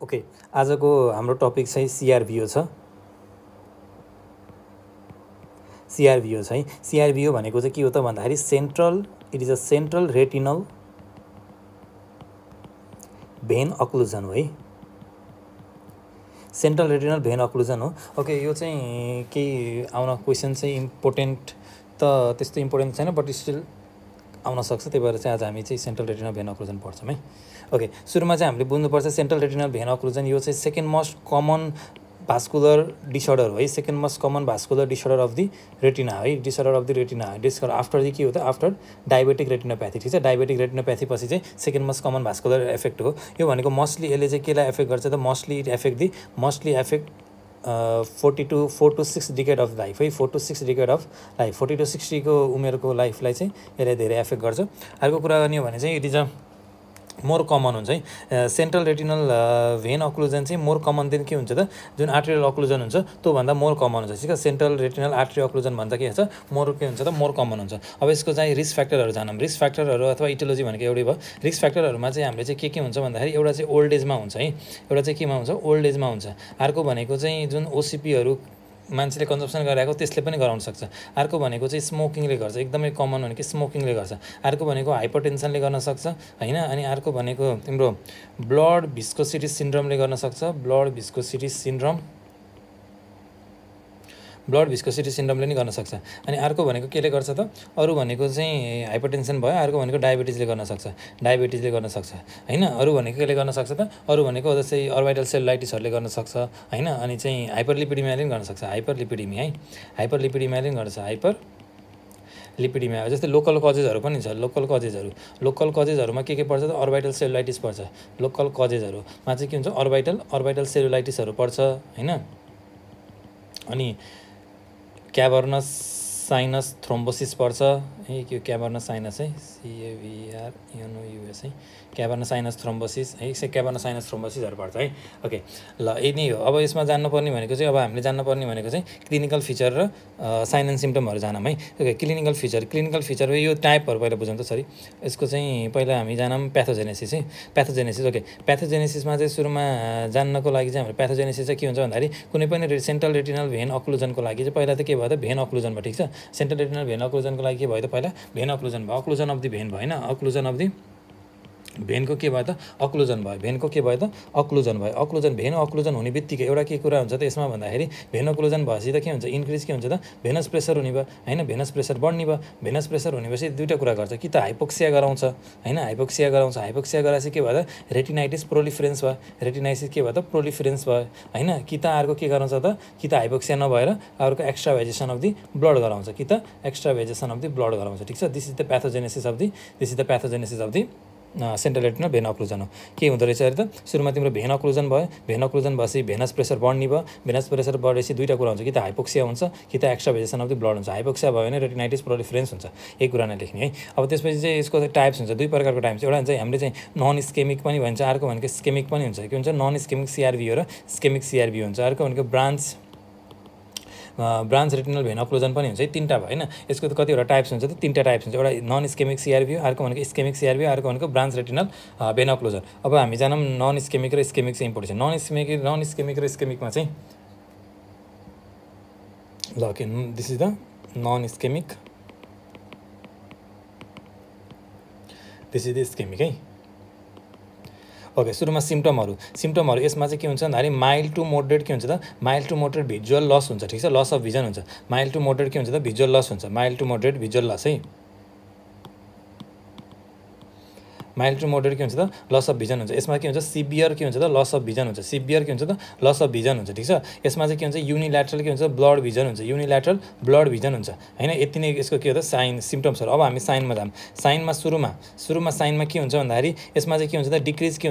Okay, आजको हाम्रो topic चाहिँ सिआरभिओ छ। सिआरभिओ चाहिँ सिआरभिओ भनेको चाहिँ के हो त भन्दाखेरि it is a central retinal vein occlusion हो है। सेन्ट्रल रेटिनल भेन अक्लुजन हो। ओके, यो चाहिँ केही आउन क्वेसन चाहिँ इम्पोर्टेन्ट त त्यस्तो इम्पोर्टेन्ट छैन, बट स्टिल आउन सक्छ। त्यही भएर चाहिँ आज हामी चाहिँ सेन्ट्रल रेटिनल भेन अक्लुजन पढ्छौँ है। ओके, सुरुमा चाहिँ हामीले बुझ्नुपर्छ सेन्ट्रल रेटिनल भेन अक्लुजन यो चाहिँ second most common vascular disorder हो है। Second most common vascular disorder of the retina है। Disorder of the retina disorder after चाहिँ के हो त आफ्टर डायबेटिक रेटिनोप्याथी। ठिक छ, डायबेटिक रेटिनोप्याथी पछि चाहिँ second most common vascular effect हो यो भनेको। मोस्टली यसले चाहिँ केलाई एफेक्ट गर्छ त mostly effect 4 to 6 decade of life है। 4 to 6 decade of life 40 to 60 को उमेरको लाइफलाई चाहिँ यसले धेरै एफेक्ट गर्छ। अर्को कुरा गर्ने हो भने चाहिँ it is a more common हुन्छ है। सेन्ट्रल रेटिनल भेन अक्लुजन चाहिँ मोर कमन दिन के हुन्छ त जुन आर्टेरियल अक्लुजन हुन्छ त्योभन्दा मोर कमन हुन्छ। ठिक छ, सेन्ट्रल रेटिनल आर्टेरी अक्लुजन भन्दा के हुन्छ मोर के हुन्छ त मोर कमन हुन्छ। अब यसको चाहिँ रिस्क फ्याक्टरहरू जानौँ। रिस्क फ्याक्टरहरू अथवा इटियोलोजी भनेको एउटै भयो। रिस्क फ्याक्टरहरूमा चाहिँ हामीले चाहिँ के हुन्छ भन्दाखेरि एउटा चाहिँ ओल्ड एजमा हुन्छ है, एउटा चाहिँ केमा हुन्छ ओल्ड एजमा हुन्छ। अर्को भनेको चाहिँ जुन ओसिपीहरू मान्छेले कन्जम्सन गरिरहेको त्यसले पनि गराउन सक्छ। अर्को भनेको चाहिँ स्मोकिङले गर्छ, एकदमै कमन भनेको स्मोकिङले गर्छ। अर्को भनेको हाइपरटेन्सनले गर्न सक्छ हैन। अनि अर्को भनेको तिम्रो ब्लड भिस्कोसिटी सिन्ड्रोमले गर्न सक्छ। ब्लड भिस्कोसिटी सिन्ड्रोमले नि गर्न सक्छ। अनि अर्को भनेको केले गर्छ त अरू भनेको चाहिँ हाइपरटेन्सन भयो, अर्को भनेको डायबिटिजले गर्न सक्छ हैन। अरू भनेको केले गर्न सक्छ त अरू भनेको जस्तै अर्बिटल सेलुलाइटिसहरूले गर्न सक्छ हैन। अनि चाहिँ हाइपरलिपिडिमियाले पनि गर्न सक्छ। हाइपरलिपिडिमियाले पनि गर्छ। हाइपरलिपिडिमिया जस्तै लोकल कजेजहरू पनि छ। लोकल कजेजहरूमा के पर्छ त अर्बिटल सेलुलाइटिस पर्छ। लोकल कजेजहरूमा चाहिँ के हुन्छ अर्बिटल सेलुलाइटिसहरू पर्छ हैन। अनि क्याभर्नस साइनस थ्रोम्बोसिस पर्छ है। के क्याभर्नस साइनस है CAVRNOUS है। क्याभर्नस साइनस थ्रोम्बोसिस है, क्याभर्नस साइनस थ्रोम्बोसिसहरू पर्छ है। ओके ल यही नै हो। अब यसमा जान्नुपर्ने भनेको चाहिँ अब हामीले जान्नुपर्ने भनेको चाहिँ क्लिनिकल फिचर र साइन एन्ड सिम्पटमहरू जानौँ है। ओके, क्लिनिकल फिचर यो टाइपहरू पहिला बुझौँ त। सरी, यसको चाहिँ पहिला हामी जानौँ प्याथोजेनेसिस है। प्याथोजेनेसिस ओके, प्याथोजेनेसिसमा चाहिँ सुरुमा जान्नको लागि चाहिँ हाम्रो प्याथोजेनेसिस चाहिँ के हुन्छ भन्दाखेरि कुनै पनि सेन्ट्रल रेटिनल भेन अक्लुजनको लागि चाहिँ पहिला त के भयो त भेन अक्लुजन भयो। ठिक छ, सेन्ट्रल रेटिनल भेन अक्लुजनको लागि के भयो त पहिला भेन अक्लुजन भयो। अक्लुजन अफ द भेन भएन, अक्लुजन अफ द भेनको के भयो त अक्लुजन भयो। भेनको के भयो त अक्लुजन भयो। भेन अक्लुजन हुने बित्तिकै एउटा के कुरा हुन्छ त यसमा भन्दाखेरि भेन अक्लुजन भएपछि त के हुन्छ इन्क्रिज के हुन्छ त भेनस प्रेसर हुने भयो हैन। भेनस प्रेसर बढ्ने भयो। भेनस प्रेसर हुनेपछि दुईटा कुरा गर्छ, कि त हाइपोक्सिया गराउँछ हैन। हाइपोक्सिया गराएपछि के भयो त रेटिनाइटिस प्रोलिफरेन्स भयो। रेटिनाइटिस के भयो त प्रोलिफरेन्स भयो हैन। कि त अर्को के गराउँछ त कि त हाइपोक्सिया नभएर अर्को एक्स्ट्राभाइजेसन अफ दि ब्लड गराउँछ। ठिक छ, this is the pathogenesis of the central retinal vein occlusion हो। के हुँदो रहेछ अरे त सुरुमा तिम्रो भेन अक्लुजन भयो। भेन अक्लुजन भएपछि भेनस प्रेसर बढ्ने भयो। भेनस प्रेसर बढेपछि दुईटा कुरा हुन्छ, कि त हाइपोक्सिया हुन्छ कि त एक्स्ट्राभाइजेसन अफ द ब्लड हुन्छ। हाइपोक्सिया भयो भने रेटिनाइटिस प्रोलिफरेन्स हुन्छ। एक कुरा नै लेख्ने है। अब त्यसपछि चाहिँ यसको टाइप्स हुन्छ, दुई प्रकारको टाइप्स। एउटा चाहिँ हामीले चाहिँ नन स्केमिक पनि भन्छ, अर्को भनेको स्केमिक पनि हुन्छ। के हुन्छ नन स्केमिक सिआरभिओ र स्केमिक सिआरभिओ हुन्छ। अर्को भनेको ब्रान्च रेटिनल भेन अक्लुजन पनि हुन्छ है। तिनवटा भयो होइन। यसको त कतिवटा टाइप्स हुन्छ त तिनवटा टाइप्स हुन्छ। एउटा नन स्केमिक सिआरभिओ, अर्को भनेको स्केमिक सिआरभिओ, अर्को भनेको ब्रान्च रेटिनल भेन अक्लुजन। अब हामी जानौँ नन स्केमिक र स्केमिक चाहिँ इम्पोर्टेन्ट छ। नन स्केमिक र स्केमिकमा चाहिँ ल okay, this is the non ischemic, this is the ischemic है। ओके, सुरुमा सिम्टमहरू यसमा चाहिँ के हुन्छ भन्दाखेरि माइल्ड टु मोडरेट के हुन्छ त भिजुअल लस हुन्छ। ठिक छ, लस अफ भिजन हुन्छ। माइल्ड टु मोडरेट के हुन्छ त भिजुअल लस हुन्छ। Mild to moderate visual loss है। माइल्ड टु मोडरेट के हुन्छ त लस अफ भिजन हुन्छ। यसमा के हुन्छ सिभियर के हुन्छ त लस अफ भिजन हुन्छ। ठिक छ, यसमा चाहिँ के हुन्छ युनिल्याटरल के हुन्छ ब्लड भिजन हुन्छ हैन। यति नै यसको के हो त साइन सिम्टम्सहरू। अब हामी साइनमा जाम। साइनमा सुरुमा साइनमा के हुन्छ भन्दाखेरि यसमा चाहिँ के हुन्छ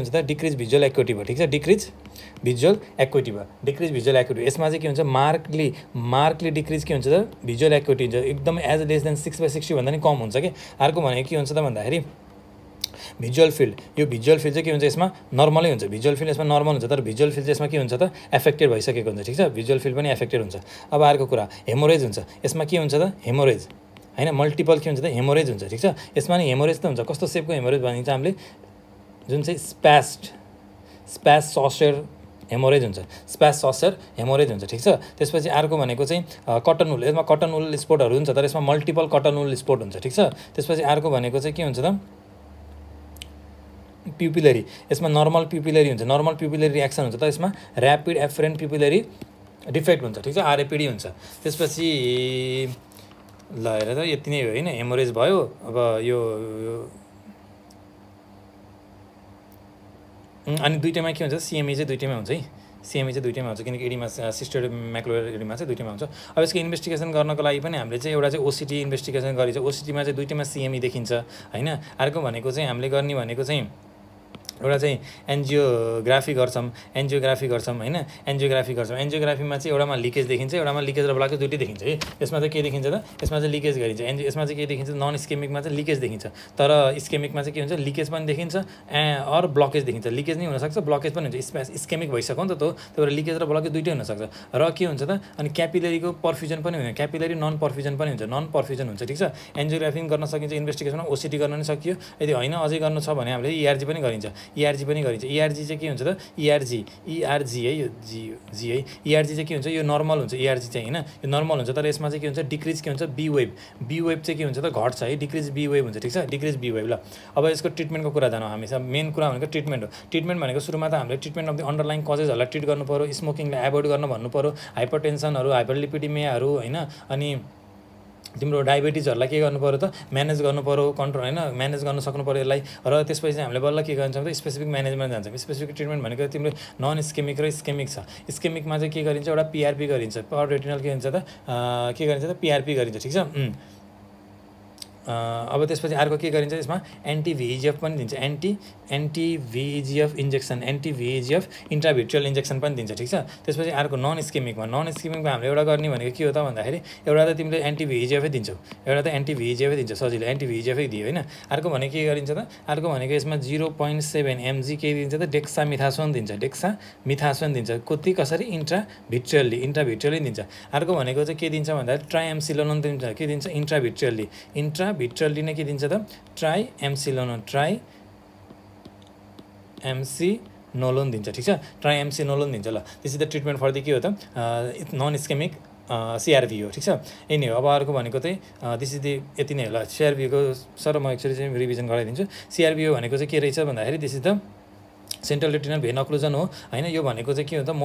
त डिक्रिज भिजुअल एक्युटी भयो। ठिक छ, डिक्रिज भिजुअल एक्युटी भयो। यसमा चाहिँ के हुन्छ मार्कली डिक्रिज के हुन्छ त भिजुअल एक्युटी हुन्छ। एकदमै एज लेस देन 6/60 भन्दा नि कम हुन्छ कि। अर्को भनेको के हुन्छ त भन्दाखेरि भिजुअल फिल्ड चाहिँ के हुन्छ यसमा नर्मलै हुन्छ। तर भिजुअल फिल्ड चाहिँ यसमा के हुन्छ त एफेक्टेड भइसकेको हुन्छ। ठिक छ, भिजुअल फिल्ड पनि एफेक्टेड हुन्छ। अब अर्को कुरा हेमोरेज हुन्छ। यसमा के हुन्छ त हेमोरेज हैन, मल्टिपल के हुन्छ त हेमोरेज हुन्छ। ठिक छ, यसमा नि हेमोरेज त हुन्छ। कस्तो सेपको हेमोरेज भनिन्छ हामीले जुन चाहिँ स्प्यास ससेर हेमोरेज हुन्छ, स्प्यास ससेर हेमोरेज हुन्छ, ठिक छ। त्यसपछि अर्को भनेको चाहिँ कटन वुल, यसमा कटन वुल स्पोटहरू हुन्छ तर यसमा मल्टिपल कटन वुल स्पोट हुन्छ, ठिक छ। त्यसपछि अर्को भनेको चाहिँ के हुन्छ त प्युपिलरी, यसमा नर्मल प्युपिलरी हुन्छ, नर्मल प्युपिलरी रियाक्सन हुन्छ तर यसमा ऱ्यापिड एफरेन्ट प्युपिलरी डिफेक्ट हुन्छ, ठिक छ, आरएपिडी हुन्छ। त्यसपछि ल हेर त यति नै हो होइन, हेमोरेज भयो। अब यो अनि दुईटैमा के हुन्छ सिएमई चाहिँ दुईटैमा हुन्छ है, सिएमई चाहिँ दुईटैमा हुन्छ किनकि एडीमा सिस्टेड म्याकुलर एडीमा चाहिँ दुईटैमा हुन्छ। अब यसको इन्भेस्टिगेसन गर्नको लागि पनि हामीले चाहिँ एउटा चाहिँ ओसिटी इन्भेस्टिगेसन गरिन्छ, ओसिटीमा चाहिँ दुईटैमा सिएमई देखिन्छ होइन। अर्को भनेको चाहिँ हामीले गर्ने भनेको चाहिँ एउटा चाहिँ एन्जियोग्राफी गर्छौँ होइन, एन्जियोग्राफीमा चाहिँ एउटामा लिकेज देखिन्छ, एउटामा लिकेज र ब्लकेज दुइटै देखिन्छ है। यसमा चाहिँ के देखिन्छ त, यसमा चाहिँ लिकेज गरिन्छ, यसमा चाहिँ के देखिन्छ नन स्केमिकमा चाहिँ लिकेज देखिन्छ, तर स्केमिकमा चाहिँ के हुन्छ लिकेज पनि देखिन्छ अर ब्लकेज देखिन्छ, लिकेज नै हुनसक्छ ब्लकेज पनि हुन्छ, स्केमिक भइसक्यो नि त त्यही भएर लिकेज र ब्लकेज दुइटै हुनसक्छ। र के हुन्छ त अनि क्यापिलरीको पर्फ्युजन पनि हुन्छ, क्यापिलरी नन पर्फ्युजन पनि हुन्छ, नन पर्फ्युजन हुन्छ, ठिक छ। एन्जियोग्राफी गर्न सकिन्छ इन्भेस्टिगेसनमा, ओसिटी गर्न नि सकियो, यदि होइन अझै गर्नु छ भने हामीले इआरजी पनि गरिन्छ, इआरजी पनि गरिन्छ। इआरजी चाहिँ के हुन्छ त इआरजी है यो जी है, इआरजी चाहिँ के हुन्छ यो नर्मल हुन्छ, इआरजी चाहिँ होइन यो नर्मल हुन्छ तर यसमा चाहिँ के हुन्छ डिक्रिज के हुन्छ बी वेभ चाहिँ के हुन्छ त घट्छ है, डिक्रिज बी वेभ हुन्छ, ठिक छ, डिक्रिज बी वेभ। ल अब यसको ट्रिटमेन्टको कुरा जानु हमेसा मेन कुरा भनेको ट्रिटमेन्ट हो। ट्रिटमेन्ट भनेको सुरुमा त हामीले ट्रिटमेन्ट अफ द अन्डरलाइन कजेसहरूलाई ट्रिट गर्नु पऱ्यो, स्मोकिङलाई एभोइड गर्न भन्नु पऱ्यो, हाइपरटेन्सनहरू हाइपरलिपिडिमियाहरू होइन, अनि तिम्रो डायबिटिजहरूलाई के गर्नु पऱ्यो त म्यानेज गर्नु पऱ्यो, कन्ट्रोल होइन म्यानेज गर्न सक्नु पऱ्यो यसलाई। र त्यसपछि चाहिँ हामीले बल्ल के गर्छौँ त स्पेसिफिक म्यानेजमेन्ट जान्छौँ। स्पेसिफिक ट्रिटमेन्ट भनेको तिम्रो नन स्केमिक र स्केमिक छ। स्केमिकमा चाहिँ के गरिन्छ एउटा पिआरपी गरिन्छ, पर रेटिनल के हुन्छ त के गरिन्छ त पिआरपी गरिन्छ, ठिक छ। अब त्यसपछि अर्को के गरिन्छ यसमा एन्टिभिजिएफ पनि दिन्छ, एन्टिभिजिएफ इन्जेक्सन, एन्टिभिजिएफ इन्ट्राभिट्रियल इन्जेक्सन पनि दिन्छ, ठिक छ। त्यसपछि अर्को नन स्केमिकमा हामीले एउटा गर्ने भनेको के हो त भन्दाखेरि एउटा त तिमीले एन्टिभिजिएफै दिन्छौ, एउटा त एन्टिभिजिएफै दिन्छ सजिलो, एन्टिभिजिएफै दियो होइन। अर्को भनेको के गरिन्छ त अर्को भनेको यसमा 0.7 mg के दिन्छ त डेक्सामिथासोन दिन्छ, डेक्सामिथासोन दिन्छ, कति कसरी इन्ट्राभिट्रियल्ली दिन्छ। अर्को भनेको चाहिँ के दिन्छ भन्दाखेरि ट्राइएम्सिलोन दिन्छ, के दिन्छ इन्ट्राभिट्रियल्ली नै के दिन्छ त ट्राइएम्सिलोन दिन्छ, ठिक छ, ट्राइएम्सिनोलोन दिन्छ। ल त्यसै त ट्रिटमेन्ट फर द के हो त नन स्केमिक सिआरभी हो, ठिक छ, यही नै हो। अब अर्को भनेको चाहिँ त्यसै यति नै हो। ल सिआरभीको सर म एक्चुअली चाहिँ रिभिजन गराइदिन्छु। सिआरभी भनेको चाहिँ के रहेछ भन्दाखेरि त्यसै त सेन्ट्रल रेटिनल भेन अक्लुजन हो होइन। यो भनेको चाहिँ के हो त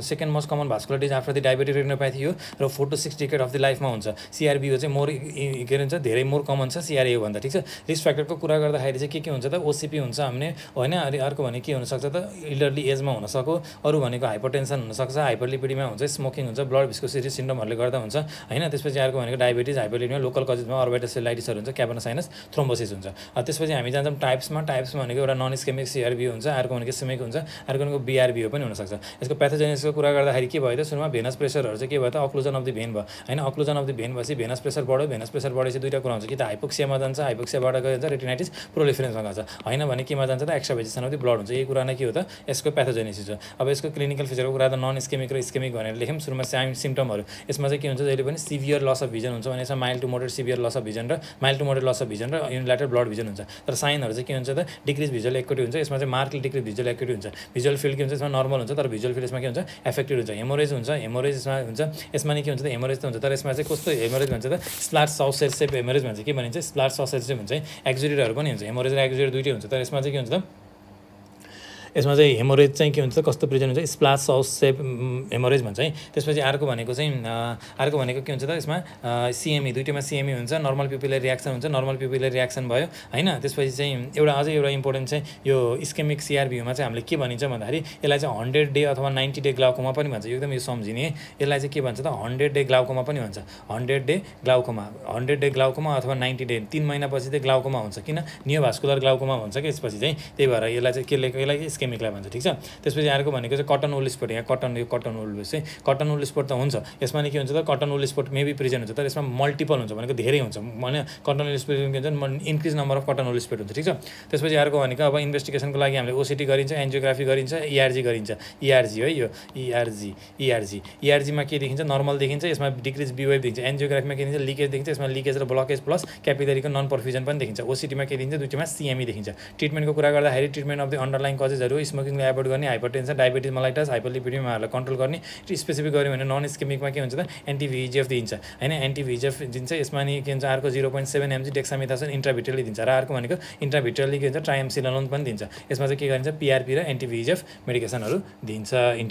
second most common vascular disease after the diabetic retinopathy हो र 4 to 6 डिकेड अफ द लाइफमा हुन्छ। सिआरबी चाहिँ के भन्छ धेरै मोर कमन छ सिआरए भन्दा, ठिक छ। रिस्क फ्याक्टरको कुरा गर्दाखेरि चाहिँ के हुन्छ त ओसिपी हुन्छ हामीले होइन। अनि अर्को भने के हुनसक्छ त इल्डरली एजमा हुनसक्यो, अरू भनेको हाइपरटेन्सन हुनसक्छ, हाइपरलिपिडिमिया हुन्छ, स्मोकिङ हुन्छ, ब्लड भिस्कोसिटी सिन्ड्रोमहरूले गर्दा हुन्छ होइन। त्यसपछि अर्को भनेको डायबिटिज, हाइपरलिपिडिमिया, लोकल कजेसमा अर्बिटोसेलाइटिसहरू हुन्छ, क्याबोनोसाइनस, थ्रोम्बोसिस हुन्छ। त्यसपछि हामी जान्छौँ टाइप्समा भनेको एउटा नन स्केमिक सिआरबी हुन्छ, अर्को भनेको स्केमिक हुन्छ, अर्को भनेको बिआरबिओ पनि हुनसक्छ। यसको प्याथोजेनेसिसको कुरा गर्दाखेरि के भयो त सुरुमा भेनस प्रेसरहरू चाहिँ के भयो त अक्लुजन अफ द भेन भयो होइन। अक्लुजन अफ द भेन भएपछि भेनस प्रेसर बढ्यो, भेनस प्रेसर बढेपछि दुईवटा कुरा हुन्छ, कि त हाइपोक्सियामा जान्छ, हाइपोक्सियाबाट गयो हुन्छ रेटिनाइटिस प्रोलिफरेन्समा जान्छ होइन भने केमा जान्छ त एक्स्ट्राभेजेसन अफ द ब्लड हुन्छ। यही कुरा नै के हो त यसको प्याथोजेनेसिस हो। अब यसको क्लिनिकल फिचरको कुरा त नन स्केमिक र स्केमिक भनेर लेख्यौँ सुरुमा सिम्टमहरू। यसमा चाहिँ के हुन्छ जहिले पनि सिभियर लस अफ भिजन हुन्छ भने यसमा mild to moderate severe loss of vision र mild to moderate loss of vision र युनिल्याटरल ब्लड भिजन हुन्छ। तर साइनहरू चाहिँ के हुन्छ त डिक्रिज भिजुअल एक्युटी हुन्छ, यसमा चाहिँ मार्कली डिक्रिज भिजुअल एक्युटी हुन्छ। भिजुअल फिल्ड के हुन्छ यसमा नर्मल हुन्छ तर भिजुअल फिल्ड यसमा के हुन्छ एफेक्टेड हुन्छ। हेमोरेज हुन्छ, हेमोरेज यसमा हुन्छ, यसमा नि के हुन्छ त हेमोरेज त हुन्छ तर यसमा चाहिँ कस्तो हेमोरेज भन्छ त स्प्लाट ससेट सेप हेमोरेज भन्छ। के भनिन्छ स्प्लाट ससेट सेप हुन्छ है, एक्जुरेटहरू पनि हुन्छ, हेमोरेज र एक्जुरेट दुइटै हुन्छ। तर यसमा चाहिँ के हुन्छ त यसमा चाहिँ हेमोरेज चाहिँ के हुन्छ कस्तो प्रेजेन्ट हुन्छ स्प्लास साउस सेप हेमोरेज भन्छ है। त्यसपछि अर्को भनेको के हुन्छ त यसमा सिएमई दुईटैमा सिएमई हुन्छ, नर्मल प्युपिलर रियाक्सन हुन्छ, नर्मल प्युपिलर रियाक्सन भयो होइन। त्यसपछि चाहिँ एउटा इम्पोर्टेन्ट चाहिँ यो स्केमिक सिआरबीमा चाहिँ हामीले के भनिन्छ भन्दाखेरि यसलाई चाहिँ 100 डे अथवा 90 डे ग्लाउकोमा पनि भन्छ। एकदम यो सम्झिने यसलाई चाहिँ के भन्छ त 100 डे ग्लाउकोमा पनि भन्छ, 100 डे ग्लाउकोमा अथवा 90 डे 3 महिनापछि चाहिँ ग्लाउकोमा हुन्छ, किन नियोभास्कुलर ग्लाउकोमा भन्छ कि यसपछि चाहिँ त्यही भएर यसलाई चाहिँ के लेखेको यसलाई स्केमिकलाई भन्छ, ठिक छ। त्यसपछि अर्को भनेको चाहिँ कटन वुल स्पोट, यहाँ कटन वुल चाहिँ कटन वुल स्पोट त हुन्छ, यसमा नि के हुन्छ त cotton wool spot maybe present हुन्छ तर यसमा मल्टिपल हुन्छ भनेको धेरै हुन्छ होइन। कटन वुल स्पोट के हुन्छ increase number of cotton wool spot हुन्छ, ठिक छ। त्यसपछि अर्को भनेको अब इन्भेस्टिगेसनको लागि हामीले ओसिटी गरिन्छ, एन्जियोग्राफी गरिन्छ, इआरजी गरिन्छ, इआरजी है यो इआरजीमा के देखिन्छ नर्मल देखिन्छ, यसमा डिक्रिज बिवेभ देखिन्छ, एन्जियोग्राफीमा के देखिन्छ लिकेज देखिन्छ, यसमा लिकेज र ब्लकेज प्लस क्यापिलरीको नन पर्फ्युजन पनि देखिन्छ, ओसिटीमा के देखिन्छ दुईटैमा सिएमई देखिन्छ। ट्रिटमेन्टको कुरा गर्दाखेरि ट्रिटमेन्ट अफ द अन्डरलाइन कजेसहरू चिजहरू स्मोकिङलाई एभोइड गर्ने, हाइपरटेन्सन, डायबिटिज, मलाइटिस, हाइपरलिपिडेमियाहरूलाई कन्ट्रोल गर्ने। स्पेसिफिक गऱ्यो भने नन इस्केमिकमा के हुन्छ त एन्टिभिजिएफ दिन्छ हैन, एन्टिभिजिएफ दिन्छ। यसमा नि के हुन्छ अर्को 0.7 mg डेक्सामेथासोन इन्ट्राभिट्रली दिन्छ र अर्को भनेको इन्ट्राभिट्रली के हुन्छ ट्राइएमसिनोलोन पनि दिन्छ। यसमा चाहिँ के गरिन्छ PRP र एन्टिभिजिएफ मेडिकेसनहरू दिन्छ।